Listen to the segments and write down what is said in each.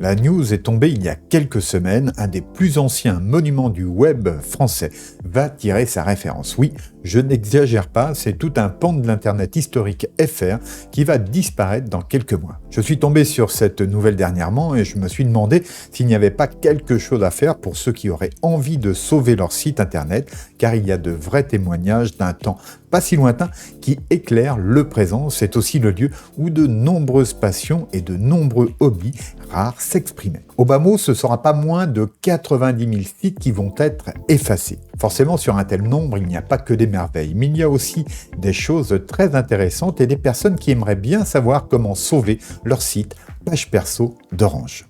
La news est tombée il y a quelques semaines, un des plus anciens monuments du web français va tirer sa référence. Oui, je n'exagère pas, c'est tout un pan de l'internet historique FR qui va disparaître dans quelques mois. Je suis tombé sur cette nouvelle dernièrement et je me suis demandé s'il n'y avait pas quelque chose à faire pour ceux qui auraient envie de sauver leur site internet, car il y a de vrais témoignages d'un temps pas si lointain qui éclaire le présent. C'est aussi le lieu où de nombreuses passions et de nombreux hobbies rares s'exprimaient. Au bas mot, ce ne sera pas moins de 90 000 sites qui vont être effacés. Forcément, sur un tel nombre, il n'y a pas que des merveilles, mais il y a aussi des choses très intéressantes et des personnes qui aimeraient bien savoir comment sauver leur site page perso d'Orange.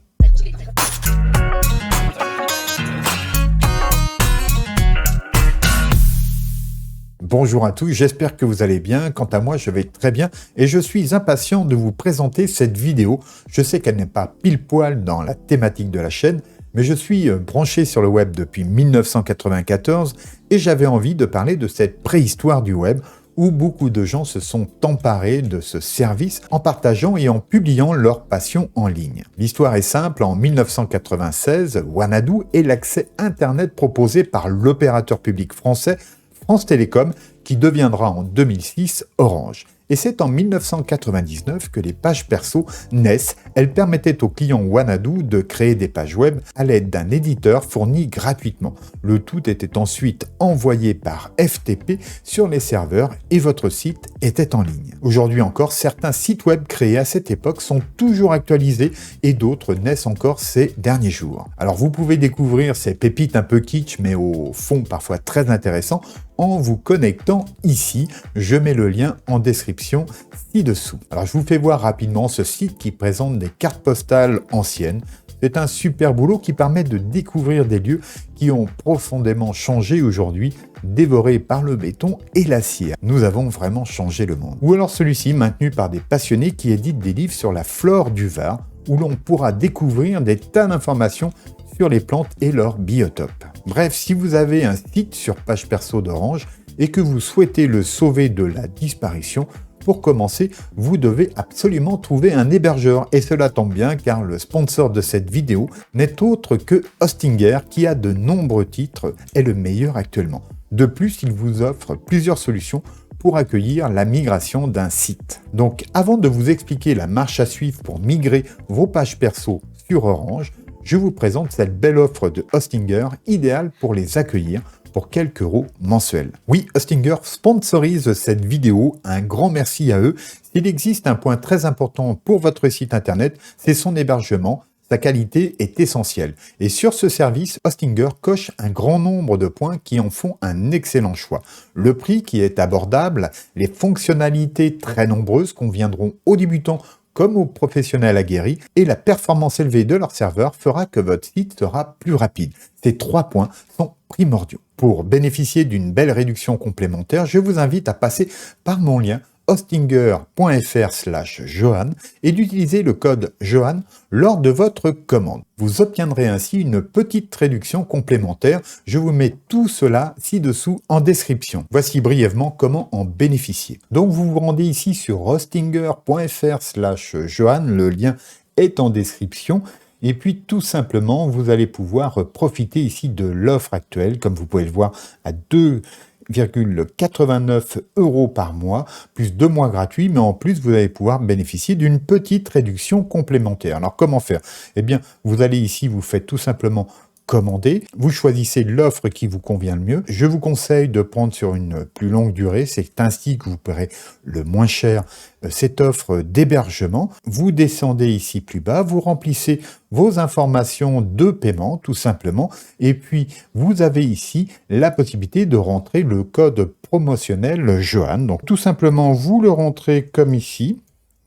Bonjour à tous, j'espère que vous allez bien. Quant à moi, je vais très bien et je suis impatient de vous présenter cette vidéo. Je sais qu'elle n'est pas pile poil dans la thématique de la chaîne, mais je suis branché sur le web depuis 1994 et j'avais envie de parler de cette préhistoire du web où beaucoup de gens se sont emparés de ce service en partageant et en publiant leur passion en ligne. L'histoire est simple, en 1996, Wanadoo est l'accès Internet proposé par l'opérateur public français France Télécom, qui deviendra en 2006 Orange. Et c'est en 1999 que les pages perso naissent. Elles permettaient aux clients Wanadoo de créer des pages web à l'aide d'un éditeur fourni gratuitement. Le tout était ensuite envoyé par FTP sur les serveurs et votre site était en ligne. Aujourd'hui encore, certains sites web créés à cette époque sont toujours actualisés et d'autres naissent encore ces derniers jours. Alors vous pouvez découvrir ces pépites un peu kitsch mais au fond parfois très intéressants en vous connectant ici. Je mets le lien en description ci-dessous. Alors je vous fais voir rapidement ce site qui présente des cartes postales anciennes. C'est un super boulot qui permet de découvrir des lieux qui ont profondément changé aujourd'hui, dévorés par le béton et l'acier. Nous avons vraiment changé le monde. Ou alors celui-ci maintenu par des passionnés qui éditent des livres sur la flore du Var, où l'on pourra découvrir des tas d'informations sur les plantes et leurs biotopes. Bref, si vous avez un site sur page perso d'Orange et que vous souhaitez le sauver de la disparition, pour commencer, vous devez absolument trouver un hébergeur. Et cela tombe bien car le sponsor de cette vidéo n'est autre que Hostinger qui a de nombreux titres et le meilleur actuellement. De plus, il vous offre plusieurs solutions pour accueillir la migration d'un site. Donc avant de vous expliquer la marche à suivre pour migrer vos pages perso sur Orange, je vous présente cette belle offre de Hostinger, idéale pour les accueillir pour quelques euros mensuels. Oui, Hostinger sponsorise cette vidéo, un grand merci à eux. S'il existe un point très important pour votre site internet, c'est son hébergement. Sa qualité est essentielle. Et sur ce service, Hostinger coche un grand nombre de points qui en font un excellent choix. Le prix qui est abordable, les fonctionnalités très nombreuses conviendront aux débutants comme aux professionnels aguerris, et la performance élevée de leur serveur fera que votre site sera plus rapide. Ces 3 points sont primordiaux. Pour bénéficier d'une belle réduction complémentaire, je vous invite à passer par mon lien hostinger.fr/Johan et d'utiliser le code Johan lors de votre commande. Vous obtiendrez ainsi une petite réduction complémentaire. Je vous mets tout cela ci-dessous en description. Voici brièvement comment en bénéficier. Donc vous vous rendez ici sur hostinger.fr/Johan, le lien est en description. Et puis tout simplement, vous allez pouvoir profiter ici de l'offre actuelle, comme vous pouvez le voir, à 2,89 € par mois, plus 2 mois gratuits, mais en plus, vous allez pouvoir bénéficier d'une petite réduction complémentaire. Alors, comment faire? Eh bien, vous allez ici, vous faites tout simplement commander, vous choisissez l'offre qui vous convient le mieux. Je vous conseille de prendre sur une plus longue durée, c'est ainsi que vous paierez le moins cher cette offre d'hébergement. Vous descendez ici plus bas, vous remplissez vos informations de paiement tout simplement et puis vous avez ici la possibilité de rentrer le code promotionnel Johan. Donc tout simplement vous le rentrez comme ici,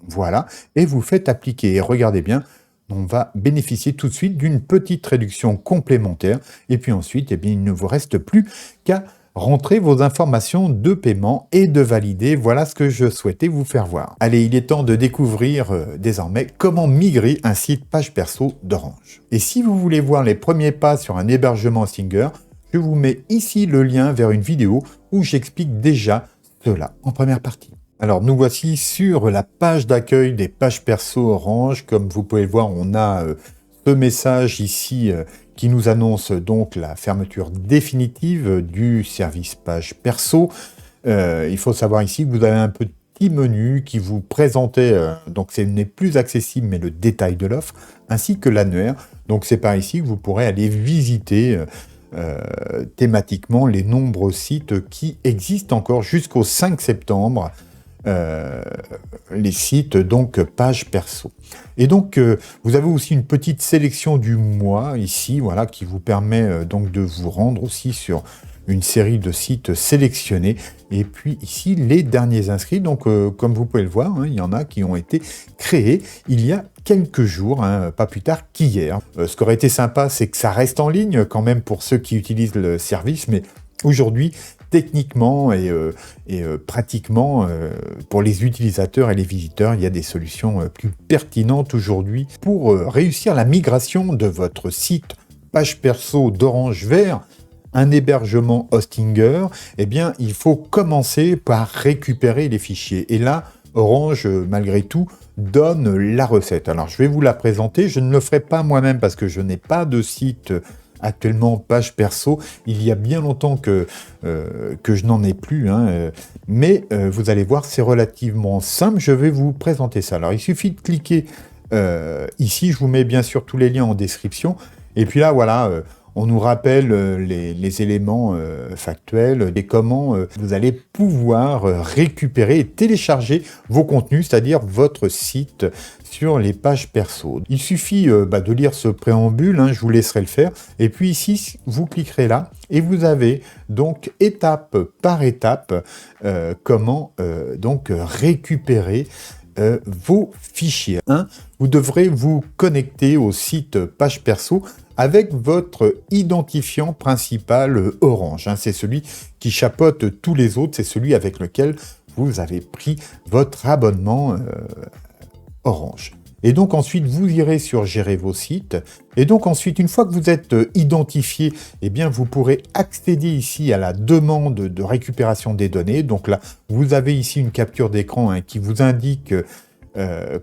voilà, et vous faites appliquer. Et regardez bien, on va bénéficier tout de suite d'une petite réduction complémentaire. Et puis ensuite, eh bien, il ne vous reste plus qu'à rentrer vos informations de paiement et de valider. Voilà ce que je souhaitais vous faire voir. Allez, il est temps de découvrir désormais comment migrer un site page perso d'Orange. Et si vous voulez voir les premiers pas sur un hébergement Hostinger, je vous mets ici le lien vers une vidéo où j'explique déjà cela en première partie. Alors nous voici sur la page d'accueil des pages perso Orange. Comme vous pouvez le voir, on a ce message ici qui nous annonce donc la fermeture définitive du service page perso. Il faut savoir ici que vous avez un petit menu qui vous présentait, donc ce n'est plus accessible, mais le détail de l'offre, ainsi que l'annuaire. Donc c'est par ici que vous pourrez aller visiter thématiquement les nombreux sites qui existent encore jusqu'au 5 septembre. Les sites donc page perso. Et donc vous avez aussi une petite sélection du mois ici, voilà, qui vous permet donc de vous rendre aussi sur une série de sites sélectionnés. Et puis ici les derniers inscrits. Donc comme vous pouvez le voir, hein, il y en a qui ont été créés il y a quelques jours, hein, pas plus tard qu'hier. Ce qui aurait été sympa, c'est que ça reste en ligne quand même pour ceux qui utilisent le service, mais aujourd'hui, techniquement et pratiquement, pour les utilisateurs et les visiteurs, il y a des solutions plus pertinentes aujourd'hui pour réussir la migration de votre site page perso d'Orange vers un hébergement Hostinger. Eh bien, il faut commencer par récupérer les fichiers. Et là, Orange, malgré tout, donne la recette. Alors, je vais vous la présenter. Je ne le ferai pas moi-même parce que je n'ai pas de site actuellement page perso. Il y a bien longtemps que je n'en ai plus, hein, mais vous allez voir, c'est relativement simple. Je vais vous présenter ça. Alors, il suffit de cliquer ici. Je vous mets bien sûr tous les liens en description. Et puis là, voilà, on nous rappelle les éléments factuels et comment vous allez pouvoir récupérer et télécharger vos contenus, c'est-à-dire votre site sur les pages perso. Il suffit de lire ce préambule, hein, je vous laisserai le faire. Et puis ici, vous cliquerez là et vous avez donc étape par étape comment donc récupérer vos fichiers. Vous devrez vous connecter au site page perso avec votre identifiant principal Orange. Hein. C'est celui qui chapeaute tous les autres, c'est celui avec lequel vous avez pris votre abonnement Orange. Et donc ensuite, vous irez sur Gérer vos sites. Et donc ensuite, une fois que vous êtes identifié, eh bien, vous pourrez accéder ici à la demande de récupération des données. Donc là, vous avez ici une capture d'écran qui vous indique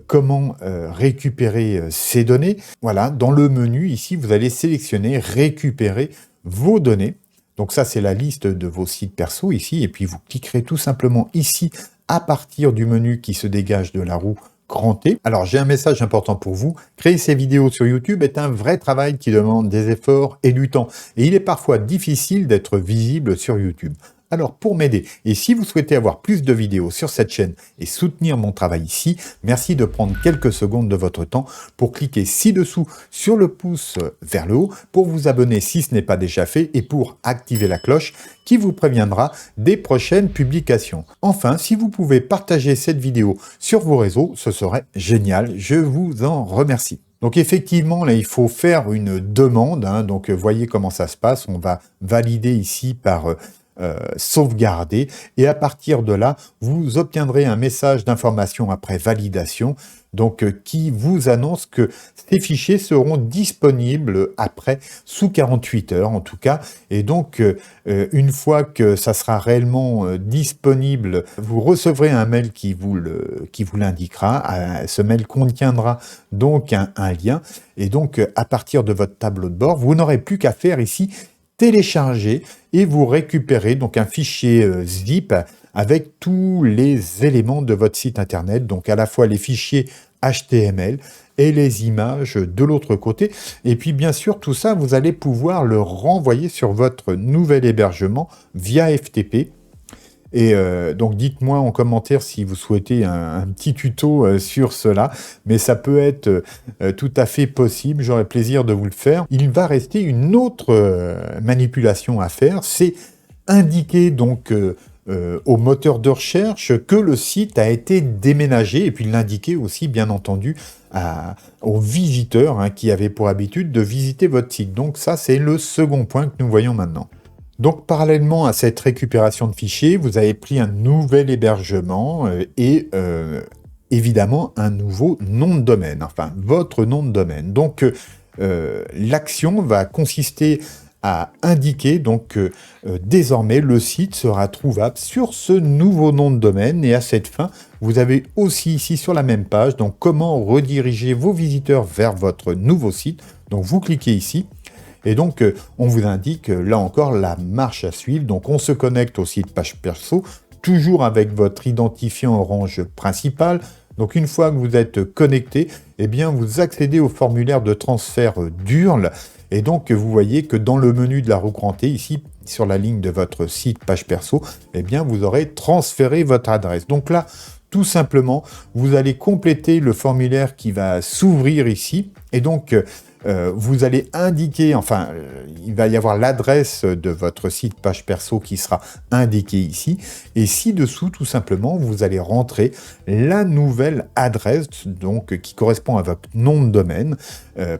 comment récupérer ces données. Voilà, dans le menu, ici, vous allez sélectionner Récupérer vos données. Donc ça, c'est la liste de vos sites perso ici. Et puis, vous cliquerez tout simplement ici à partir du menu qui se dégage de la roue grand T. Alors, j'ai un message important pour vous. Créer ces vidéos sur YouTube est un vrai travail qui demande des efforts et du temps. Et il est parfois difficile d'être visible sur YouTube. Alors, pour m'aider, et si vous souhaitez avoir plus de vidéos sur cette chaîne et soutenir mon travail ici, merci de prendre quelques secondes de votre temps pour cliquer ci-dessous sur le pouce vers le haut pour vous abonner si ce n'est pas déjà fait et pour activer la cloche qui vous préviendra des prochaines publications. Enfin, si vous pouvez partager cette vidéo sur vos réseaux, ce serait génial. Je vous en remercie. Donc effectivement, là, il faut faire une demande. Hein, donc, voyez comment ça se passe. On va valider ici par sauvegarder et à partir de là, vous obtiendrez un message d'information après validation donc qui vous annonce que ces fichiers seront disponibles après sous 48 heures en tout cas et donc une fois que ça sera réellement disponible, vous recevrez un mail qui vous l'indiquera. Ce mail contiendra donc un lien et donc à partir de votre tableau de bord, vous n'aurez plus qu'à faire ici télécharger et vous récupérez donc un fichier zip avec tous les éléments de votre site internet, donc à la fois les fichiers HTML et les images de l'autre côté. Et puis bien sûr, tout ça, vous allez pouvoir le renvoyer sur votre nouvel hébergement via FTP. Et donc dites-moi en commentaire si vous souhaitez un petit tuto sur cela, mais ça peut être tout à fait possible, j'aurai plaisir de vous le faire. Il va rester une autre manipulation à faire, c'est indiquer donc au moteur de recherche que le site a été déménagé, et puis l'indiquer aussi bien entendu aux visiteurs qui avaient pour habitude de visiter votre site. Donc ça c'est le second point que nous voyons maintenant. Donc, parallèlement à cette récupération de fichiers, vous avez pris un nouvel hébergement et évidemment un nouveau nom de domaine, enfin votre nom de domaine. Donc, l'action va consister à indiquer donc que désormais le site sera trouvable sur ce nouveau nom de domaine. Et à cette fin, vous avez aussi ici sur la même page donc comment rediriger vos visiteurs vers votre nouveau site. Donc vous cliquez ici. Et donc, on vous indique, là encore, la marche à suivre. Donc, on se connecte au site Page Perso, toujours avec votre identifiant Orange principal. Donc, une fois que vous êtes connecté, eh bien, vous accédez au formulaire de transfert d'URL. Et donc, vous voyez que dans le menu de la roue crantée, ici, sur la ligne de votre site Page Perso, eh bien, vous aurez transféré votre adresse. Donc là, tout simplement, vous allez compléter le formulaire qui va s'ouvrir ici. Et donc, vous allez indiquer, il va y avoir l'adresse de votre site Page Perso qui sera indiquée ici. Et ci-dessous, tout simplement, vous allez rentrer la nouvelle adresse donc, qui correspond à votre nom de domaine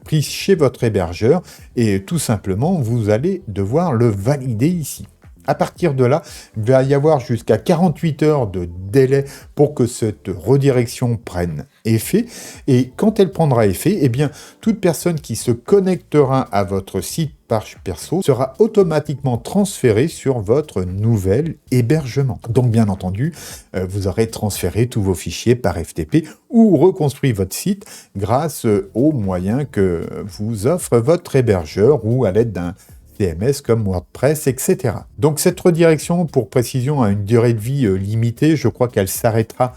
prise chez votre hébergeur. Et tout simplement, vous allez devoir le valider ici. À partir de là, il va y avoir jusqu'à 48 heures de délai pour que cette redirection prenne effet. Et quand elle prendra effet, eh bien, toute personne qui se connectera à votre site Page Perso sera automatiquement transférée sur votre nouvel hébergement. Donc, bien entendu, vous aurez transféré tous vos fichiers par FTP ou reconstruit votre site grâce aux moyens que vous offre votre hébergeur ou à l'aide d'un CMS comme WordPress, etc. Donc cette redirection, pour précision, a une durée de vie limitée. Je crois qu'elle s'arrêtera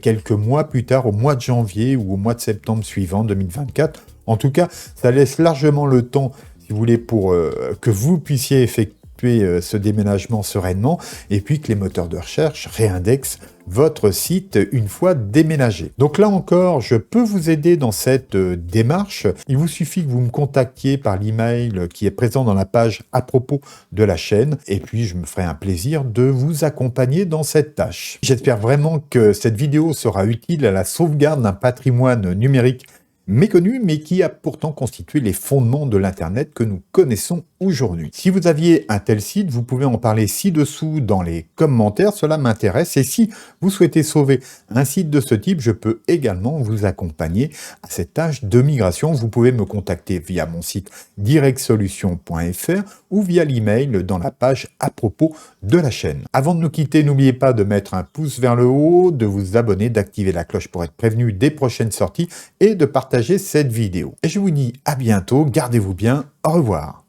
quelques mois plus tard, au mois de janvier ou au mois de septembre suivant, 2024. En tout cas, ça laisse largement le temps, si vous voulez, pour que vous puissiez effectuer ce déménagement sereinement et puis que les moteurs de recherche réindexent votre site une fois déménagé. Donc là encore, je peux vous aider dans cette démarche. Il vous suffit que vous me contactiez par l'email qui est présent dans la page à propos de la chaîne et puis je me ferai un plaisir de vous accompagner dans cette tâche. J'espère vraiment que cette vidéo sera utile à la sauvegarde d'un patrimoine numérique méconnu, mais qui a pourtant constitué les fondements de l'Internet que nous connaissons aujourd'hui. Si vous aviez un tel site, vous pouvez en parler ci-dessous dans les commentaires, cela m'intéresse. Et si vous souhaitez sauver un site de ce type, je peux également vous accompagner à cette tâche de migration. Vous pouvez me contacter via mon site directsolutions.fr ou via l'email dans la page à propos de la chaîne. Avant de nous quitter, n'oubliez pas de mettre un pouce vers le haut, de vous abonner, d'activer la cloche pour être prévenu des prochaines sorties et de partager cette vidéo. Et je vous dis à bientôt, gardez-vous bien, au revoir.